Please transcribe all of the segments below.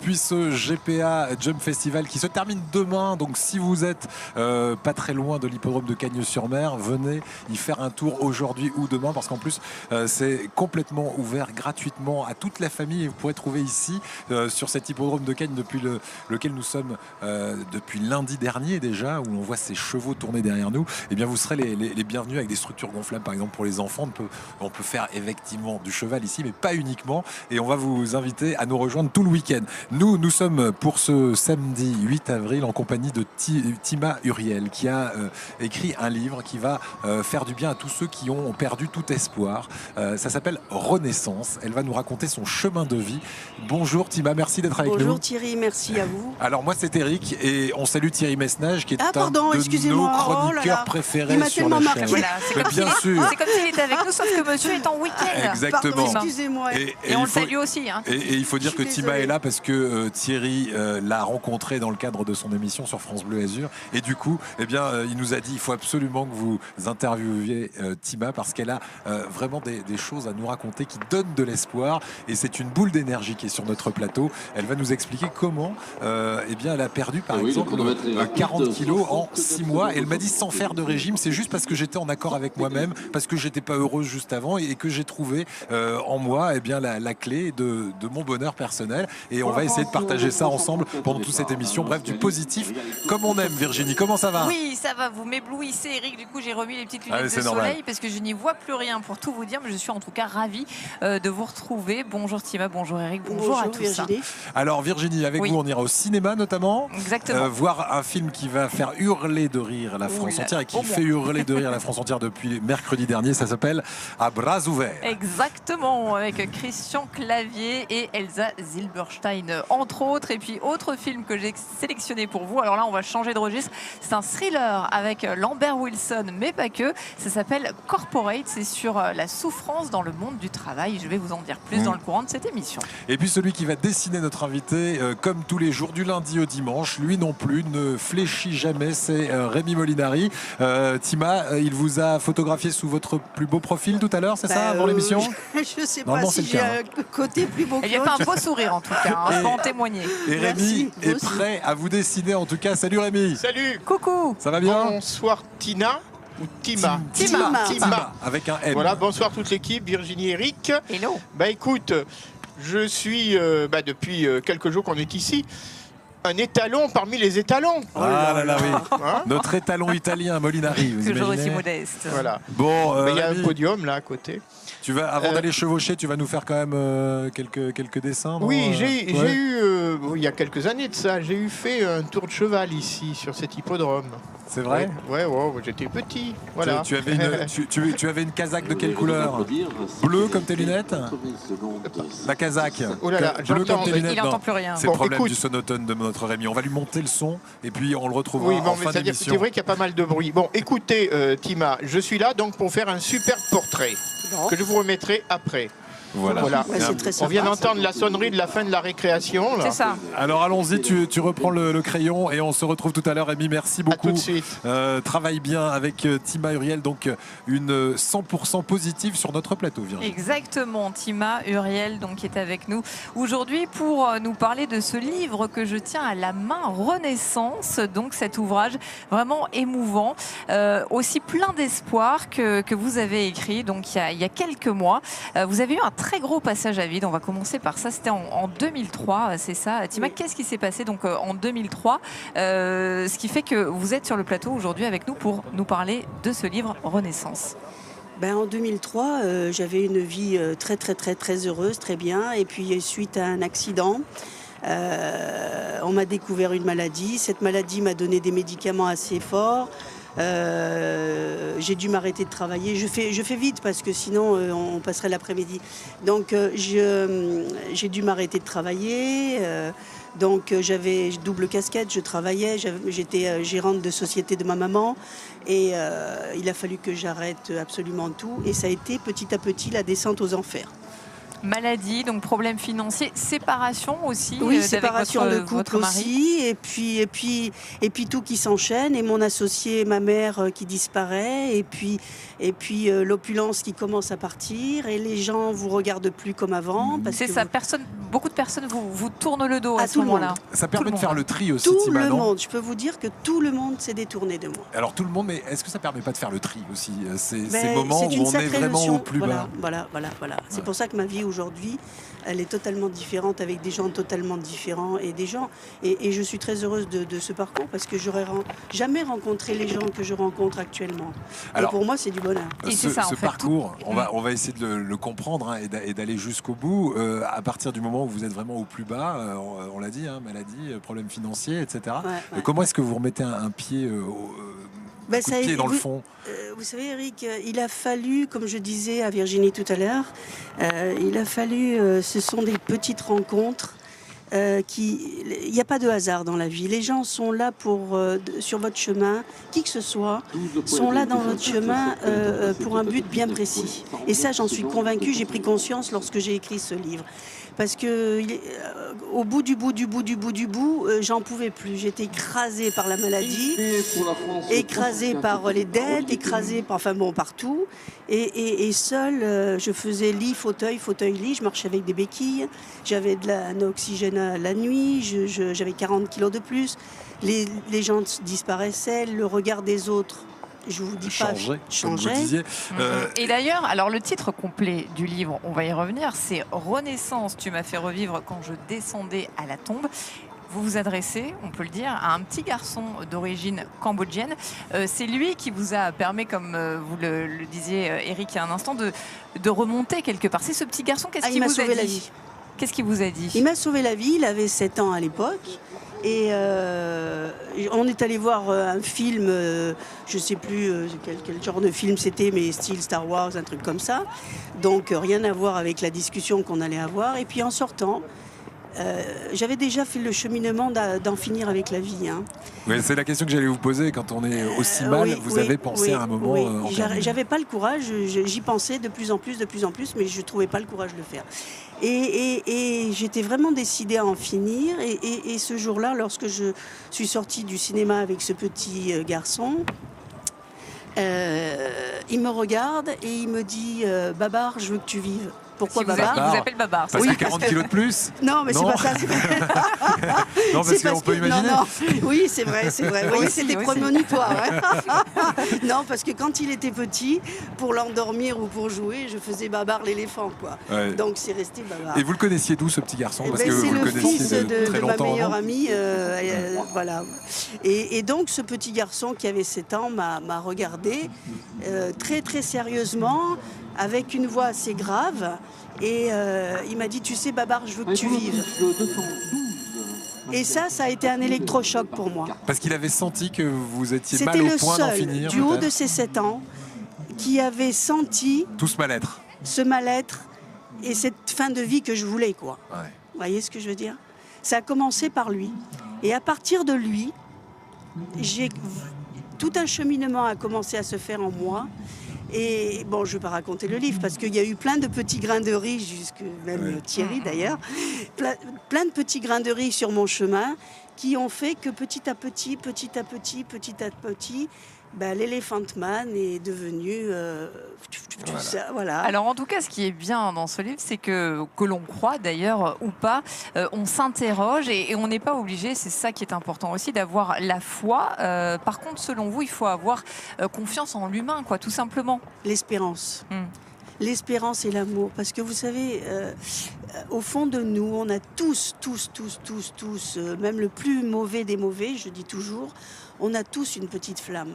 depuis ce GPA Jump Festival qui se termine demain. Donc si vous êtes pas très loin de l'hippodrome de Cagnes-sur-Mer, venez y faire un tour aujourd'hui ou demain parce qu'en plus c'est complètement ouvert gratuitement à toute la famille et vous pourrez trouver ici sur cet hippodrome de Cagnes depuis lequel nous sommes depuis lundi dernier déjà, où on voit ces chevaux tourner derrière nous. Et bien vous serez les bienvenus avec des structures gonflables par exemple pour les enfants. On peut faire effectivement du cheval ici mais pas uniquement, et on va vous inviter à nous rejoindre tout le week-end. Nous sommes pour ce samedi 8 avril en compagnie de Tima Uriel qui a écrit un livre qui va faire du bien à tous ceux qui ont perdu tout espoir. Ça s'appelle Renaissance. Elle va nous raconter son chemin de vie. Bonjour Tima, merci d'être avec nous. Bonjour Thierry, merci à vous. Alors moi c'est Eric et on salue Thierry Mesnage qui est un de nos Oh chroniqueurs préférés sur la chaîne. Voilà, c'est comme s'il était avec nous, sauf que monsieur est en week-end. Exactement. Excusez-moi. Et on le salue aussi. Hein. Et il faut dire que Tima est là parce que Thierry l'a rencontré dans le cadre de son émission sur France Bleu Azur. Et du coup, eh bien, il nous a dit il faut absolument que vous interviewiez Tima parce qu'elle a vraiment des choses à nous raconter qui donnent de l'espoir. Et c'est une boule d'énergie qui est sur notre plateau. Elle va nous expliquer comment eh bien, elle a perdu, par exemple, 40 kilos en 6 mois. Et elle m'a dit sans faire de régime, c'est juste parce que j'étais en accord avec moi-même, parce que j'étais pas heureuse juste avant et que j'ai trouvé en moi eh bien, la clé de mon bonheur personnel. Et on va essayer de partager ça ensemble pendant toute cette émission. Bref, du positif comme on aime. Virginie, comment ça va? Oui, ça va, vous m'éblouissez Eric. Du coup, j'ai remis les petites lunettes de soleil parce que je n'y vois plus rien pour tout vous dire. Mais je suis en tout cas ravie de vous retrouver. Bonjour Tima, bonjour Eric, bonjour à tous. Virginie. Alors Virginie, avec vous, on ira au cinéma notamment. Exactement. Voir un film qui va faire hurler de rire la France entière et qui fait hurler de rire la France entière depuis mercredi dernier. Ça s'appelle À bras ouverts. Exactement, avec Christian Clavier et Elsa Zilberstein entre autres. Et puis autre film que j'ai sélectionné pour vous. Alors là, on va changer de registre. C'est un thriller avec Lambert Wilson, mais pas que. Ça s'appelle Corporate. C'est sur la souffrance dans le monde du travail. Je vais vous en dire plus dans le courant de cette émission. Et puis celui qui va dessiner notre invité, comme tous les jours, du lundi au dimanche, lui non plus ne fléchit jamais, c'est Rémi Molinari. Tima, il vous a photographié sous votre plus beau profil tout à l'heure, c'est ça, avant l'émission? Je ne sais pas si j'ai un côté plus beau que il a fait un beau sourire en tout cas, hein, je peux en témoigner. Et Rémi est prêt à vous dessiner en tout cas. Salut Rémi. Salut. Coucou. Ça va bien? Bonsoir Tina. Ou Tima. Tima. Avec un M. Voilà, bonsoir toute l'équipe, Virginie et Eric. Hello. Bah écoute, je suis depuis quelques jours qu'on est ici, un étalon parmi les étalons. Ah là là, oui. Hein? Notre étalon italien, Molinari. Vous toujours imaginez? aussi modeste. Voilà. Bon, il y a Rémi, un podium là à côté. tu vas, avant d'aller chevaucher, tu vas nous faire quand même quelques dessins. Oui, j'ai eu, il y a quelques années de ça, j'ai eu fait un tour de cheval ici, sur cet hippodrome. C'est vrai? Ouais, j'étais petit. Voilà. Tu avais une casaque de quelle couleur? Bleu comme tes lunettes? La casaque. Oh là là, Bleu comme tes lunettes. Il n'entend plus rien. C'est le problème écoute. du sonotone de notre Rémi. On va lui monter le son et puis on le retrouvera Oui, bon, en mais fin c'est d'émission. vrai qu'il y a pas mal de bruit. Bon, écoutez, Tima, je suis là donc pour faire un superbe portrait que je vous remettrai après. Voilà. Ouais, c'est très On sympa. vient d'entendre la sonnerie de la fin de la récréation. là. C'est ça. Alors allons-y, tu reprends le crayon et on se retrouve tout à l'heure. Rémi, merci À beaucoup. tout de suite. Travaille bien avec Tima Uriel, donc une 100% positive sur notre plateau, Virginie. Exactement, Tima Uriel donc, qui est avec nous aujourd'hui pour nous parler de ce livre que je tiens à la main, Renaissance, donc cet ouvrage vraiment émouvant, aussi plein d'espoir que vous avez écrit donc, il y a quelques mois. Vous avez eu un très gros passage à vide, on va commencer par ça, c'était en 2003, c'est ça. Tima, oui. Qu'est-ce qui s'est passé donc, en 2003 ce qui fait que vous êtes sur le plateau aujourd'hui avec nous pour nous parler de ce livre Renaissance. En 2003, j'avais une vie très heureuse, très bien. Et puis suite à un accident, on m'a découvert une maladie. Cette maladie m'a donné des médicaments assez forts. J'ai dû m'arrêter de travailler. Je fais vite parce que sinon on passerait l'après-midi. Donc j'ai dû m'arrêter de travailler. Donc j'avais double casquette, je travaillais, j'étais gérante de société de ma maman et il a fallu que j'arrête absolument tout et ça a été petit à petit la descente aux enfers. Maladie, donc problème financier, séparation aussi. Oui, séparation de couple votre mari. aussi, et puis tout qui s'enchaîne, et mon associé, ma mère qui disparaît, et puis l'opulence qui commence à partir, et les gens vous regardent plus comme avant. C'est ça, beaucoup de personnes vous tournent le dos à ce tout le moment-là. monde. Ça permet de faire le tri aussi, Tout Tima, le non? monde, je peux vous dire que tout le monde s'est détourné de moi. Alors tout le monde, mais est-ce que ça permet pas de faire le tri aussi, ces Ben, moments c'est où une on est sacrée vraiment notion. au plus bas? Voilà. C'est pour ça que ma vie aujourd'hui, elle est totalement différente, avec des gens totalement différents et des gens. Et je suis très heureuse de ce parcours, parce que j'aurais jamais rencontré les gens que je rencontre actuellement. Alors, et pour moi, c'est du bonheur. Et c'est ça, en ce fait, parcours, on va essayer de le comprendre, hein, et d'aller jusqu'au bout. À partir du moment où vous êtes vraiment au plus bas, on l'a dit, hein, maladie, problèmes financiers, etc. Ouais. Comment est-ce que vous remettez un pied, Ben, coup de pied dans le fond? Vous savez, Eric, il a fallu, comme je disais à Virginie tout à l'heure, ce sont des petites rencontres. Il n'y a pas de hasard dans la vie. Les gens sont là sur votre chemin, qui que ce soit, sont là dans votre chemin pour un but bien précis. Et ça, j'en suis convaincue, j'ai pris conscience lorsque j'ai écrit ce livre. Parce que au bout du bout, j'en pouvais plus. J'étais écrasée par la maladie, écrasée par les dettes, écrasée partout. Et seule, je faisais lit, fauteuil, lit. Je marchais avec des béquilles. J'avais un oxygène la nuit. J'avais 40 kilos de plus. Les gens disparaissaient. Le regard des autres, je vous dis pas, changeait. Et d'ailleurs, alors le titre complet du livre, on va y revenir, c'est Renaissance, tu m'as fait revivre quand je descendais à la tombe. Vous vous adressez, on peut le dire, à un petit garçon d'origine cambodgienne. C'est lui qui vous a permis, comme vous le disiez, Eric, il y a un instant, de remonter quelque part. C'est ce petit garçon, qu'est-ce qu'il vous a dit? La vie. Qu'est-ce qu'il vous a dit? Il m'a sauvé la vie, il avait 7 ans à l'époque. Et on est allé voir un film, je ne sais plus quel genre de film c'était, mais style Star Wars, un truc comme ça. Donc rien à voir avec la discussion qu'on allait avoir. Et puis en sortant, j'avais déjà fait le cheminement d'en finir avec la vie. Hein. Oui, c'est la question que j'allais vous poser. Quand on est aussi mal, vous avez pensé à un moment j'avais pas le courage, j'y pensais de plus en plus, mais je ne trouvais pas le courage de le faire. Et j'étais vraiment décidée à en finir. Et ce jour-là, lorsque je suis sortie du cinéma avec ce petit garçon, il me regarde et il me dit « Babar, je veux que tu vives ». Pourquoi Babar? Il vous appelle Babar. Parce que 40 kilos de plus? Non, mais c'est pas ça. Non, parce qu'on peut imaginer. Non. Oui, c'est vrai. Vous voyez, c'était prémonitoire. Hein. Non, parce que quand il était petit, pour l'endormir ou pour jouer, je faisais Babar l'éléphant, quoi. Ouais. Donc c'est resté Babar. Et vous le connaissiez d'où, ce petit garçon? Parce que vous le connaissiez de très longtemps. C'est ma meilleure amie. Voilà. Et donc ce petit garçon qui avait 7 ans m'a regardé très très sérieusement, avec une voix assez grave, et il m'a dit « Tu sais, Babar, je veux que tu vives ». Et ça a été un électrochoc pour moi. Parce qu'il avait senti que vous étiez mal au point d'en finir. C'était le seul, du haut de ses 7 ans, qui avait senti tout ce mal-être. Ce mal-être et cette fin de vie que je voulais, quoi. Ouais. Vous voyez ce que je veux dire? Ça a commencé par lui. Et à partir de lui, tout un cheminement a commencé à se faire en moi. Et bon, je ne vais pas raconter le livre parce qu'il y a eu plein de petits grains de riz, jusque même Thierry d'ailleurs, plein de petits grains de riz sur mon chemin qui ont fait que petit à petit, l'Elephant Man est devenu tout ça, voilà. Alors en tout cas, ce qui est bien dans ce livre, c'est que l'on croit d'ailleurs ou pas, on s'interroge et on n'est pas obligé, c'est ça qui est important aussi, d'avoir la foi. Par contre, selon vous, il faut avoir confiance en l'humain, quoi, tout simplement. L'espérance. L'espérance et l'amour. Parce que vous savez, au fond de nous, on a tous, même le plus mauvais des mauvais, je dis toujours, on a tous une petite flamme.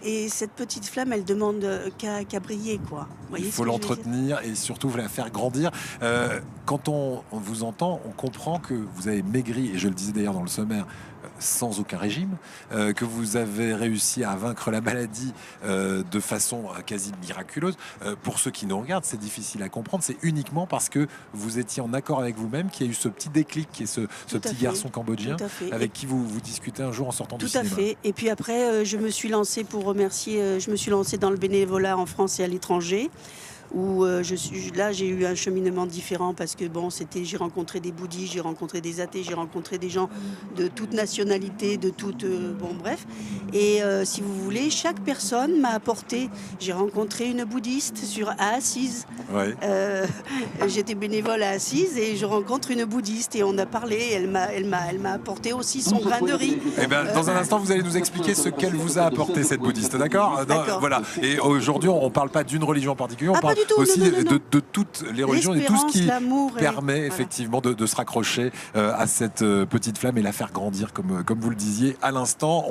Et cette petite flamme, elle demande qu'à briller, quoi. Il faut l'entretenir et surtout la faire grandir. Quand on vous entend, on comprend que vous avez maigri, et je le disais d'ailleurs dans le sommaire, sans aucun régime, que vous avez réussi à vaincre la maladie de façon quasi miraculeuse. Pour ceux qui nous regardent, c'est difficile à comprendre. C'est uniquement parce que vous étiez en accord avec vous-même qu'il y a eu ce petit déclic qui est ce petit garçon cambodgien avec qui vous discutez un jour en sortant du cinéma. Tout à fait. Et puis après, je me suis lancée pour remercier, je me suis lancée dans le bénévolat en France et à l'étranger où j'ai eu un cheminement différent parce que bon, j'ai rencontré des bouddhistes, j'ai rencontré des athées, j'ai rencontré des gens de toute nationalité, de toute, bon bref. Et si vous voulez, chaque personne m'a apporté. J'ai rencontré une bouddhiste à Assise. Ouais. J'étais bénévole à Assise et je rencontre une bouddhiste et on a parlé. Elle m'a apporté aussi son grain de riz. Eh ben, dans un instant, vous allez nous expliquer ce qu'elle vous a apporté, cette bouddhiste, d'accord? Voilà. Et aujourd'hui, on ne parle pas d'une religion en particulier, on parle aussi de toutes les religions et tout ce qui permet effectivement de se raccrocher à cette petite flamme et la faire grandir, comme vous le disiez à l'instant.